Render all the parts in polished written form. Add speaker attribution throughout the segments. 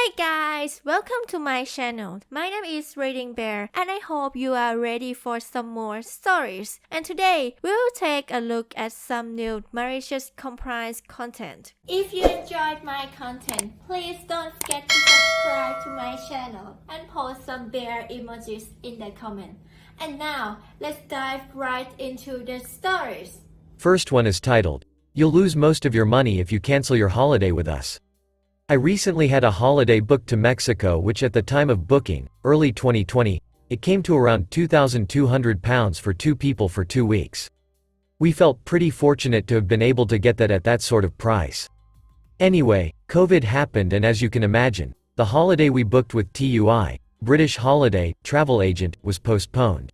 Speaker 1: Hey guys, welcome to my channel. My name is ReadingBear and I hope you are ready for some more stories. And today, we'll take a look at some new malicious compliance content. If you enjoyed my content, please don't forget to subscribe to my channel and post some bear emojis in the comment. And now, let's dive right into the stories.
Speaker 2: First one is titled, "You'll lose most of your money if you cancel your holiday with us." I recently had a holiday booked to Mexico which at the time of booking, early 2020, it came to around £2,200 for two people for 2 weeks. We felt pretty fortunate to have been able to get that at that sort of price. Anyway, COVID happened and as you can imagine, the holiday we booked with TUI, British Holiday, travel agent, was postponed.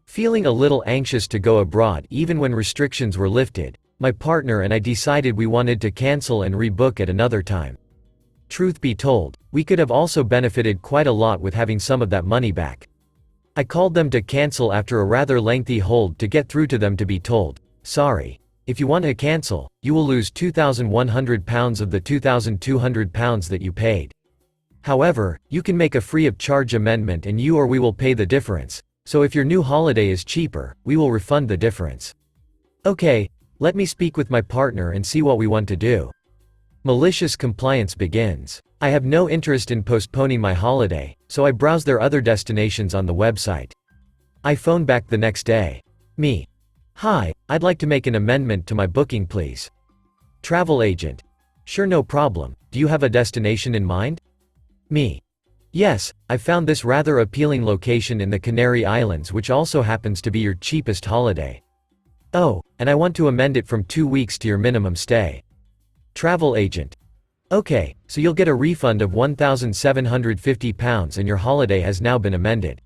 Speaker 2: Feeling a little anxious to go abroad even when restrictions were lifted, my partner and I decided we wanted to cancel and rebook at another time. Truth be told, we could have also benefited quite a lot with having some of that money back. I called them to cancel after a rather lengthy hold to get through to them to be told, "Sorry. If you want to cancel, you will lose £2,100 of the £2,200 that you paid. However, you can make a free of charge amendment and you or we will pay the difference, so if your new holiday is cheaper, we will refund the difference." Okay, let me speak with my partner and see what we want to do. Malicious compliance begins. I have no interest in postponing my holiday, so I browse their other destinations on the website. I phone back the next day. Me. "Hi, I'd like to make an amendment to my booking please." Travel agent. "Sure, no problem. Do you have a destination in mind?" Me. "Yes, I found this rather appealing location in the Canary Islands which also happens to be your cheapest holiday. Oh, and I want to amend it from 2 weeks to your minimum stay." Travel agent. "Okay, so you'll get a refund of £1,750 and your holiday has now been amended."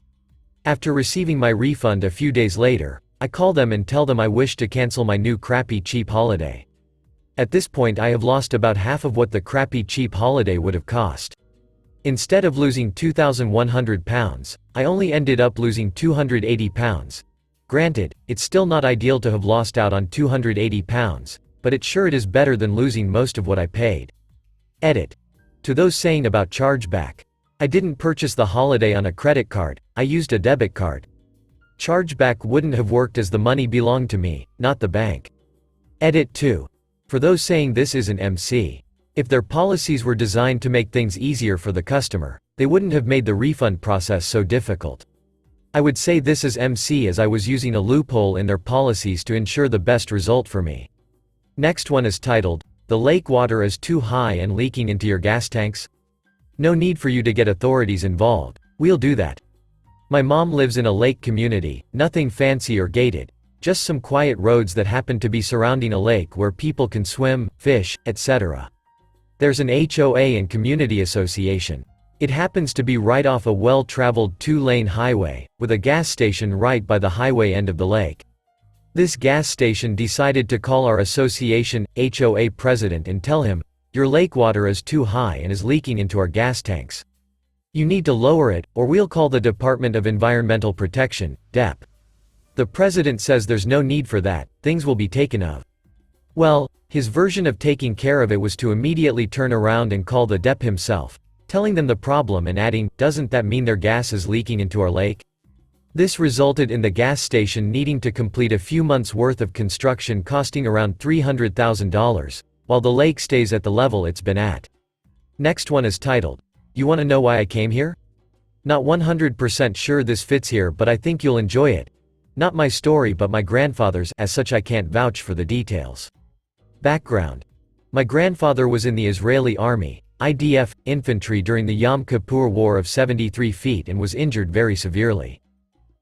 Speaker 2: After receiving my refund a few days later, I call them and tell them I wish to cancel my new crappy cheap holiday. At this point I have lost about half of what the crappy cheap holiday would have cost. Instead of losing £2,100, I only ended up losing £280. Granted, it's still not ideal to have lost out on £280, but it is better than losing most of what I paid. Edit. To those saying about chargeback. I didn't purchase the holiday on a credit card, I used a debit card. Chargeback wouldn't have worked as the money belonged to me, not the bank. Edit 2. For those saying this isn't MC. If their policies were designed to make things easier for the customer, they wouldn't have made the refund process so difficult. I would say this is MC as I was using a loophole in their policies to ensure the best result for me. Next one is titled, "The lake water is too high and leaking into your gas tanks?" No need for you to get authorities involved. We'll do that. My mom lives in a lake community, nothing fancy or gated, just some quiet roads that happen to be surrounding a lake where people can swim, fish, etc. There's an HOA and community association. It happens to be right off a well-traveled 2-lane highway, with a gas station right by the highway end of the lake. This gas station decided to call our association HOA president and tell him, "Your lake water is too high and is leaking into our gas tanks. You need to lower it, or we'll call the Department of Environmental Protection, DEP." The president says there's no need for that, things will be taken of. Well, his version of taking care of it was to immediately turn around and call the DEP himself, telling them the problem and adding, "Doesn't that mean their gas is leaking into our lake?" This resulted in the gas station needing to complete a few months' worth of construction costing around $300,000, while the lake stays at the level it's been at. Next one is titled, "You want to know why I came here?" Not 100% sure this fits here but I think you'll enjoy it. Not my story but my grandfather's, as such I can't vouch for the details. Background. My grandfather was in the Israeli Army, IDF, infantry during the Yom Kippur War of 73 feet and was injured very severely.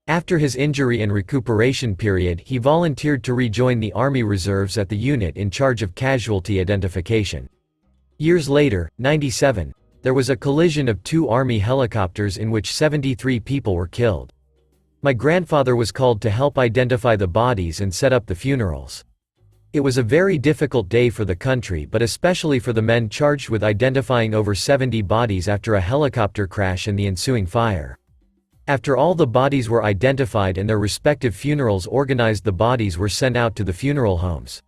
Speaker 2: After his injury and recuperation period he volunteered to rejoin the Army Reserves at the unit in charge of casualty identification. Years later, 97, there was a collision of 2 Army helicopters in which 73 people were killed. My grandfather was called to help identify the bodies and set up the funerals. It was a very difficult day for the country but especially for the men charged with identifying over 70 bodies after a helicopter crash and the ensuing fire. After all the bodies were identified and their respective funerals organized, the bodies were sent out to the funeral homes.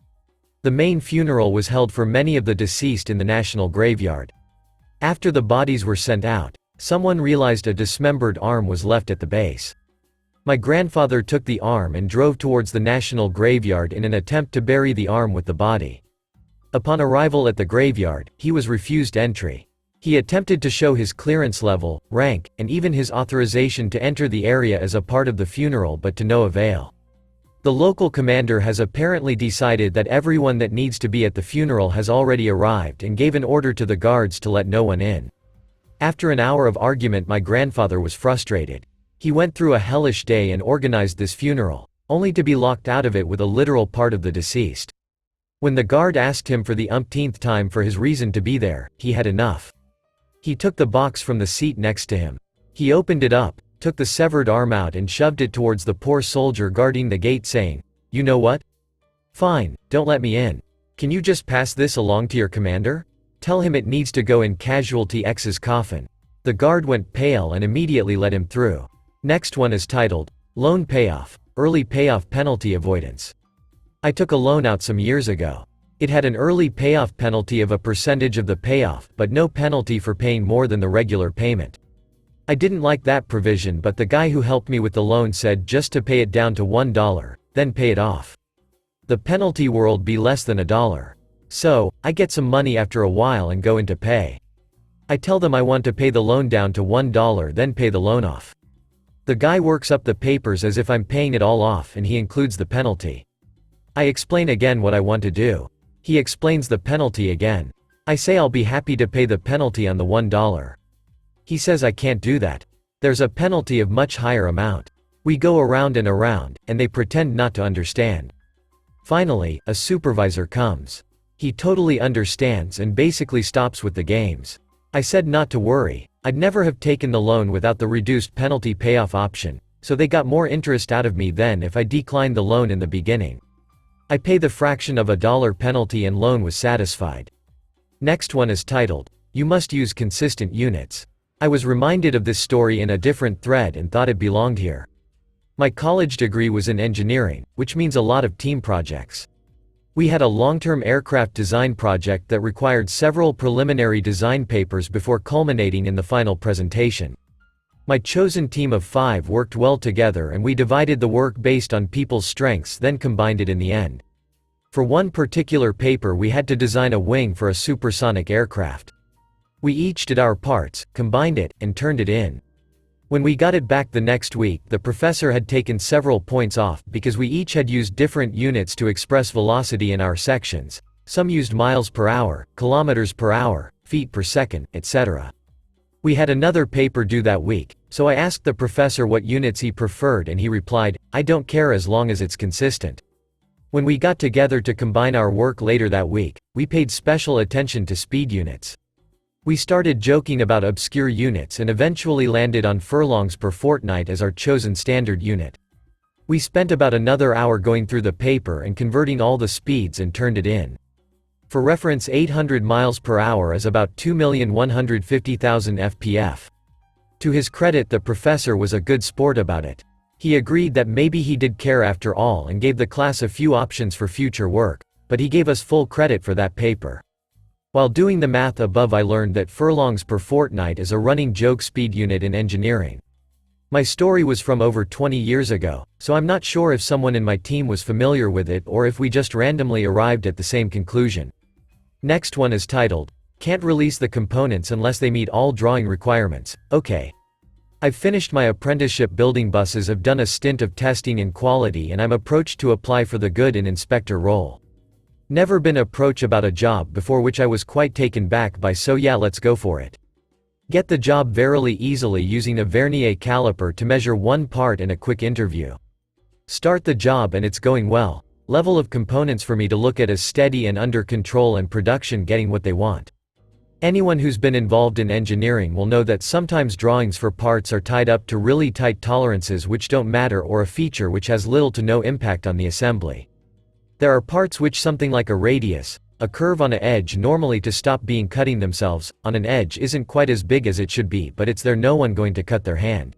Speaker 2: The main funeral was held for many of the deceased in the national graveyard. After the bodies were sent out, someone realized a dismembered arm was left at the base. My grandfather took the arm and drove towards the national graveyard in an attempt to bury the arm with the body. Upon arrival at the graveyard, he was refused entry. He attempted to show his clearance level, rank, and even his authorization to enter the area as a part of the funeral, but to no avail. The local commander has apparently decided that everyone that needs to be at the funeral has already arrived and gave an order to the guards to let no one in. After an hour of argument, my grandfather was frustrated. He went through a hellish day and organized this funeral, only to be locked out of it with a literal part of the deceased. When the guard asked him for the umpteenth time for his reason to be there, he had enough. He took the box from the seat next to him. He opened it up, took the severed arm out and shoved it towards the poor soldier guarding the gate, saying, "You know what? Fine, don't let me in. Can you just pass this along to your commander? Tell him it needs to go in casualty X's coffin." The guard went pale and immediately let him through. Next one is titled, Loan Payoff, Early Payoff Penalty Avoidance. I took a loan out some years ago. It had an early payoff penalty of a percentage of the payoff, but no penalty for paying more than the regular payment. I didn't like that provision, but the guy who helped me with the loan said just to pay it down to $1, then pay it off. The penalty would be less than $1. So, I get some money after a while and go in to pay. I tell them I want to pay the loan down to $1, then pay the loan off. The guy works up the papers as if I'm paying it all off and he includes the penalty. I explain again what I want to do. He explains the penalty again. I say I'll be happy to pay the penalty on the $1. He says I can't do that. There's a penalty of much higher amount. We go around and around, and they pretend not to understand. Finally, a supervisor comes. He totally understands and basically stops with the games. I said not to worry, I'd never have taken the loan without the reduced penalty payoff option, so they got more interest out of me than if I declined the loan in the beginning. I pay the fraction of $1 penalty and loan was satisfied. Next one is titled, You Must Use Consistent Units. I was reminded of this story in a different thread and thought it belonged here. My college degree was in engineering, which means a lot of team projects. We had a long-term aircraft design project that required several preliminary design papers before culminating in the final presentation. My chosen team of 5 worked well together and we divided the work based on people's strengths, then combined it in the end. For one particular paper we had to design a wing for a supersonic aircraft. We each did our parts, combined it, and turned it in. When we got it back the next week, the professor had taken several points off because we each had used different units to express velocity in our sections. Some used miles per hour, kilometers per hour, feet per second, etc. We had another paper due that week, so I asked the professor what units he preferred and he replied, "I don't care as long as it's consistent." When we got together to combine our work later that week, we paid special attention to speed units. We started joking about obscure units and eventually landed on furlongs per fortnight as our chosen standard unit. We spent about another hour going through the paper and converting all the speeds and turned it in. For reference, 800 miles per hour is about 2,150,000 fpf. To his credit, the professor was a good sport about it. He agreed that maybe he did care after all and gave the class a few options for future work, but he gave us full credit for that paper. While doing the math above, I learned that furlongs per fortnight is a running joke speed unit in engineering. My story was from over 20 years ago, so I'm not sure if someone in my team was familiar with it or if we just randomly arrived at the same conclusion. Next one is titled, Can't Release the Components Unless They Meet All Drawing Requirements. Okay. I've finished my apprenticeship building buses, have done a stint of testing and quality, and I'm approached to apply for the good in inspector role. Never been approached about a job before, which I was quite taken back by, so yeah, let's go for it. Get the job verily easily using a vernier caliper to measure one part and a quick interview. Start the job and it's going well. Level of components for me to look at is steady and under control, and production getting what they want. Anyone who's been involved in engineering will know that sometimes drawings for parts are tied up to really tight tolerances which don't matter, or a feature which has little to no impact on the assembly. There are parts which something like a radius, a curve on an edge normally to stop being cutting themselves, on an edge isn't quite as big as it should be, but it's there, no one going to cut their hand.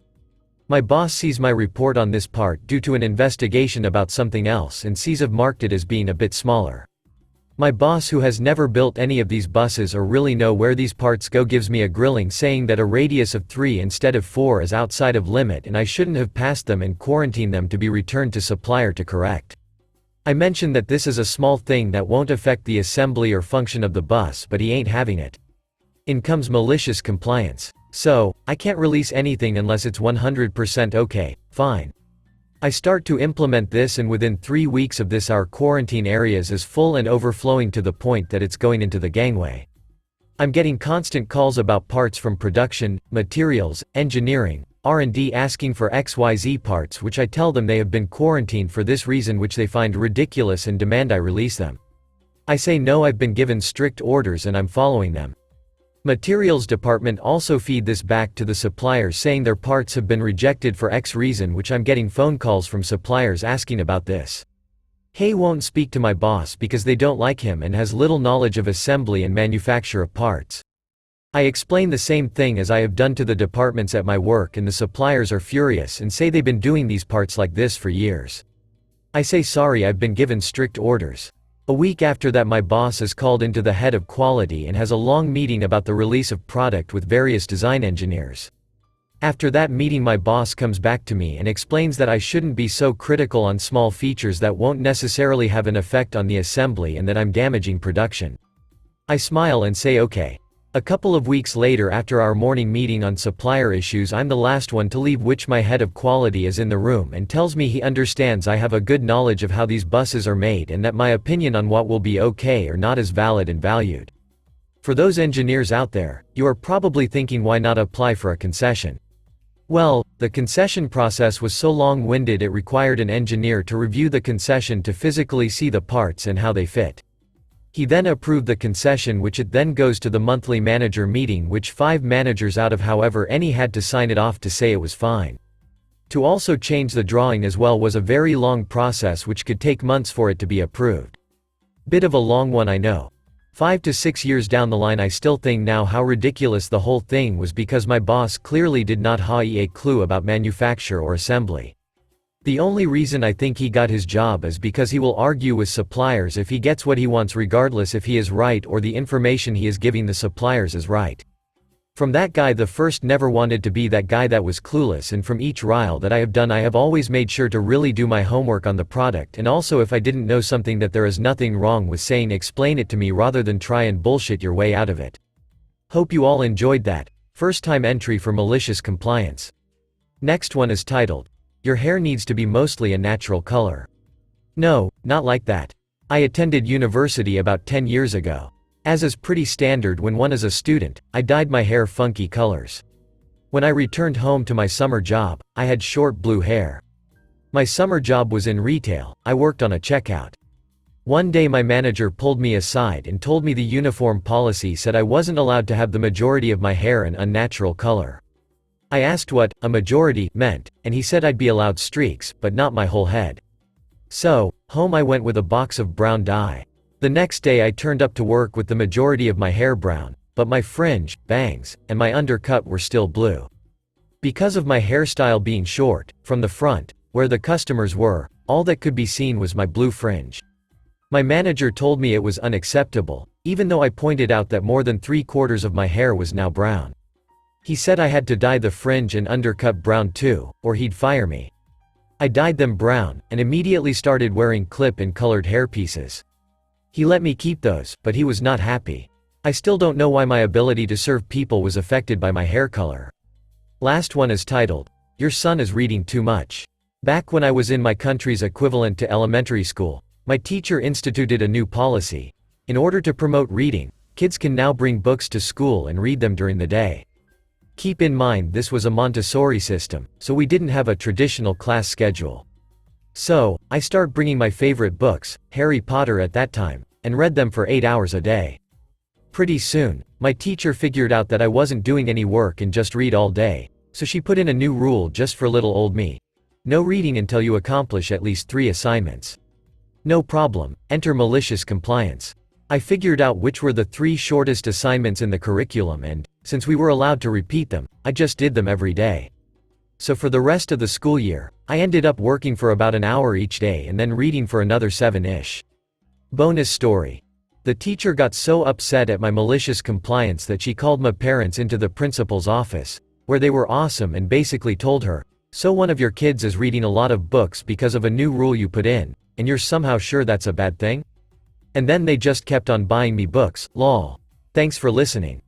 Speaker 2: My boss sees my report on this part due to an investigation about something else and sees I've marked it as being a bit smaller. My boss, who has never built any of these buses or really know where these parts go, gives me a grilling saying that a radius of 3 instead of 4 is outside of limit and I shouldn't have passed them and quarantined them to be returned to supplier to correct. I mentioned that this is a small thing that won't affect the assembly or function of the bus, but he ain't having it. In comes malicious compliance. So, I can't release anything unless it's 100% okay, fine. I start to implement this, and within 3 weeks of this our quarantine areas is full and overflowing to the point that it's going into the gangway. I'm getting constant calls about parts from production, materials, engineering, R&D asking for XYZ parts, which I tell them they have been quarantined for this reason, which they find ridiculous and demand I release them. I say no, I've been given strict orders and I'm following them. Materials department also feed this back to the suppliers saying their parts have been rejected for X reason, which I'm getting phone calls from suppliers asking about this. HOA won't speak to my boss because they don't like him and has little knowledge of assembly and manufacture of parts. I explain the same thing as I have done to the departments at my work, and the suppliers are furious and say they've been doing these parts like this for years. I say sorry, I've been given strict orders. A week after that my boss is called into the head of quality and has a long meeting about the release of product with various design engineers. After that meeting my boss comes back to me and explains that I shouldn't be so critical on small features that won't necessarily have an effect on the assembly and that I'm damaging production. I smile and say okay. A couple of weeks later, after our morning meeting on supplier issues, I'm the last one to leave, which my head of quality is in the room and tells me he understands I have a good knowledge of how these buses are made and that my opinion on what will be okay or not is valid and valued. For those engineers out there, you are probably thinking, why not apply for a concession? Well, the concession process was so long-winded it required an engineer to review the concession to physically see the parts and how they fit. He then approved the concession, which it then goes to the monthly manager meeting, which 5 managers out of however any had to sign it off to say it was fine. To also change the drawing as well was a very long process which could take months for it to be approved. Bit of a long one, I know. 5 to 6 years down the line I still think now how ridiculous the whole thing was, because my boss clearly did not have a clue about manufacture or assembly. The only reason I think he got his job is because he will argue with suppliers if he gets what he wants, regardless if he is right or the information he is giving the suppliers is right. From that guy, the first, never wanted to be that guy that was clueless, and from each trial that I have done I have always made sure to really do my homework on the product, and also if I didn't know something that there is nothing wrong with saying explain it to me rather than try and bullshit your way out of it. Hope you all enjoyed that. First time entry for malicious compliance. Next one is titled, Your hair needs to be mostly a natural color. No, not like that. I attended university about 10 years ago. As is pretty standard when one is a student, I dyed my hair funky colors. When I returned home to my summer job, I had short blue hair. My summer job was in retail, I worked on a checkout. One day my manager pulled me aside and told me the uniform policy said I wasn't allowed to have the majority of my hair an unnatural color. I asked what a majority meant, and he said I'd be allowed streaks, but not my whole head. So, home I went with a box of brown dye. The next day I turned up to work with the majority of my hair brown, but my fringe, bangs, and my undercut were still blue. Because of my hairstyle being short, from the front, where the customers were, all that could be seen was my blue fringe. My manager told me it was unacceptable, even though I pointed out that more than 3/4 of my hair was now brown. He said I had to dye the fringe and undercut brown too, or he'd fire me. I dyed them brown, and immediately started wearing clip and colored hairpieces. He let me keep those, but he was not happy. I still don't know why my ability to serve people was affected by my hair color. Last one is titled, Your son is reading too much. Back when I was in my country's equivalent to elementary school, my teacher instituted a new policy. In order to promote reading, kids can now bring books to school and read them during the day. Keep in mind this was a Montessori system, so we didn't have a traditional class schedule. So, I started bringing my favorite books, Harry Potter at that time, and read them for 8 hours a day. Pretty soon, my teacher figured out that I wasn't doing any work and just read all day, so she put in a new rule just for little old me. No reading until you accomplish at least 3 assignments. No problem, enter malicious compliance. I figured out which were the 3 shortest assignments in the curriculum, and, since we were allowed to repeat them, I just did them every day. So for the rest of the school year, I ended up working for about an hour each day and then reading for another 7-ish. Bonus story. The teacher got so upset at my malicious compliance that she called my parents into the principal's office, where they were awesome and basically told her, "So one of your kids is reading a lot of books because of a new rule you put in, and you're somehow sure that's a bad thing?" And then they just kept on buying me books, lol. Thanks for listening.